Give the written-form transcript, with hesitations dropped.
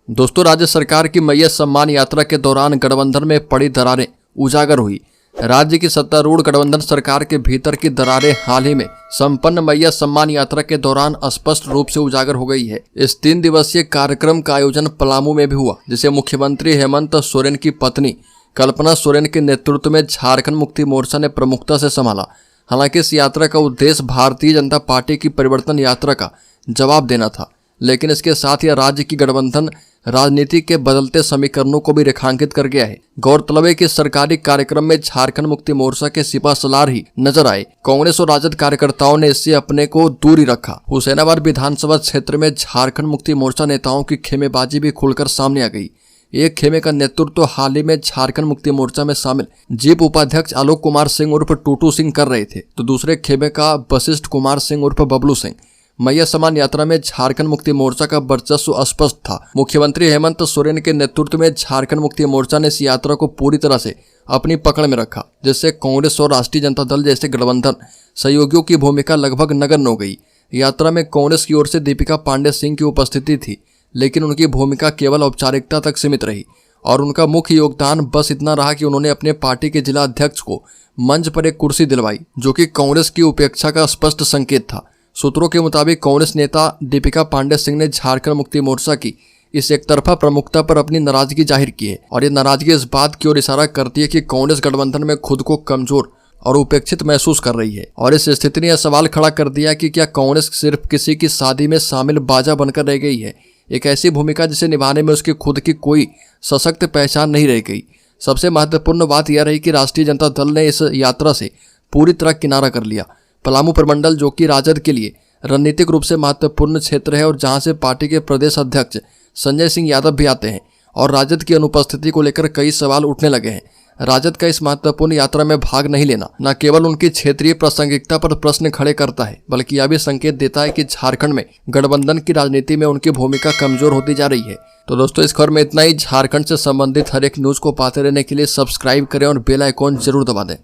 दोस्तों, राज्य सरकार की मैया सम्मान यात्रा के दौरान गठबंधन में पड़ी दरारें उजागर हुई। राज्य की सत्तारूढ़ गठबंधन सरकार के भीतर की दरारें हाल ही में संपन्न मैया सम्मान यात्रा के दौरान स्पष्ट रूप से उजागर हो गई है। इस 3 दिवसीय कार्यक्रम का आयोजन पलामू में भी हुआ, जिसे मुख्यमंत्री हेमंत सोरेन की पत्नी कल्पना सोरेन के नेतृत्व में झारखंड मुक्ति मोर्चा ने प्रमुखता से संभाला। हालांकि इस यात्रा का उद्देश्य भारतीय जनता पार्टी की परिवर्तन यात्रा का जवाब देना था, लेकिन इसके साथ ही राज्य की गठबंधन राजनीति के बदलते समीकरणों को भी रेखांकित कर गया है। गौरतलब है कि सरकारी कार्यक्रम में झारखंड मुक्ति मोर्चा के सिपासलार ही नजर आए। कांग्रेस और राजद कार्यकर्ताओं ने इससे अपने को दूरी रखा। हुसैनाबाद विधानसभा क्षेत्र में झारखंड मुक्ति मोर्चा नेताओं की खेमेबाजी भी खुलकर सामने आ गई। एक खेमे का नेतृत्व हाल ही में झारखंड मुक्ति मोर्चा में शामिल जीप उपाध्यक्ष आलोक कुमार सिंह उर्फ टूटू सिंह कर रहे थे, तो दूसरे खेमे का वशिष्ठ कुमार सिंह उर्फ बबलू सिंह। मैया सम्मान यात्रा में झारखंड मुक्ति मोर्चा का वर्चस्व स्पष्ट था। मुख्यमंत्री हेमंत सोरेन के नेतृत्व में झारखंड मुक्ति मोर्चा ने इस यात्रा को पूरी तरह से अपनी पकड़ में रखा, जिससे कांग्रेस और राष्ट्रीय जनता दल जैसे गठबंधन सहयोगियों की भूमिका लगभग नगण्य हो गई। यात्रा में कांग्रेस की ओर से दीपिका पांडे सिंह की उपस्थिति थी, लेकिन उनकी भूमिका केवल औपचारिकता तक सीमित रही और उनका मुख्य योगदान बस इतना रहा कि उन्होंने अपने पार्टी के जिला अध्यक्ष को मंच पर एक कुर्सी दिलवाई, जो कि कांग्रेस की उपेक्षा का स्पष्ट संकेत था। सूत्रों के मुताबिक कांग्रेस नेता दीपिका पांडे सिंह ने झारखंड मुक्ति मोर्चा की इस एकतरफा प्रमुखता पर अपनी नाराजगी जाहिर की है और ये नाराजगी इस बात की ओर इशारा करती है कि कांग्रेस गठबंधन में खुद को कमजोर और उपेक्षित महसूस कर रही है। और इस स्थिति ने यह सवाल खड़ा कर दिया कि क्या कांग्रेस सिर्फ किसी की शादी में शामिल बाजा बनकर रह गई है, एक ऐसी भूमिका जिसे निभाने में उसकी खुद की कोई सशक्त पहचान नहीं रह गई। सबसे महत्वपूर्ण बात यह रही कि राष्ट्रीय जनता दल ने इस यात्रा से पूरी तरह किनारा कर लिया। पलामू प्रमंडल, जो कि राजद के लिए रणनीतिक रूप से महत्वपूर्ण क्षेत्र है और जहां से पार्टी के प्रदेश अध्यक्ष संजय सिंह यादव भी आते हैं, और राजद की अनुपस्थिति को लेकर कई सवाल उठने लगे हैं। राजद का इस महत्वपूर्ण यात्रा में भाग नहीं लेना न केवल उनकी क्षेत्रीय प्रासंगिकता पर प्रश्न खड़े करता है, बल्कि यह भी संकेत देता है कि झारखंड में गठबंधन की राजनीति में उनकी भूमिका कमजोर होती जा रही है। तो दोस्तों, इस खबर में इतना ही। झारखंड से संबंधित हर एक न्यूज को पाते रहने के लिए सब्सक्राइब करें और बेल आइकॉन जरूर दबा दें।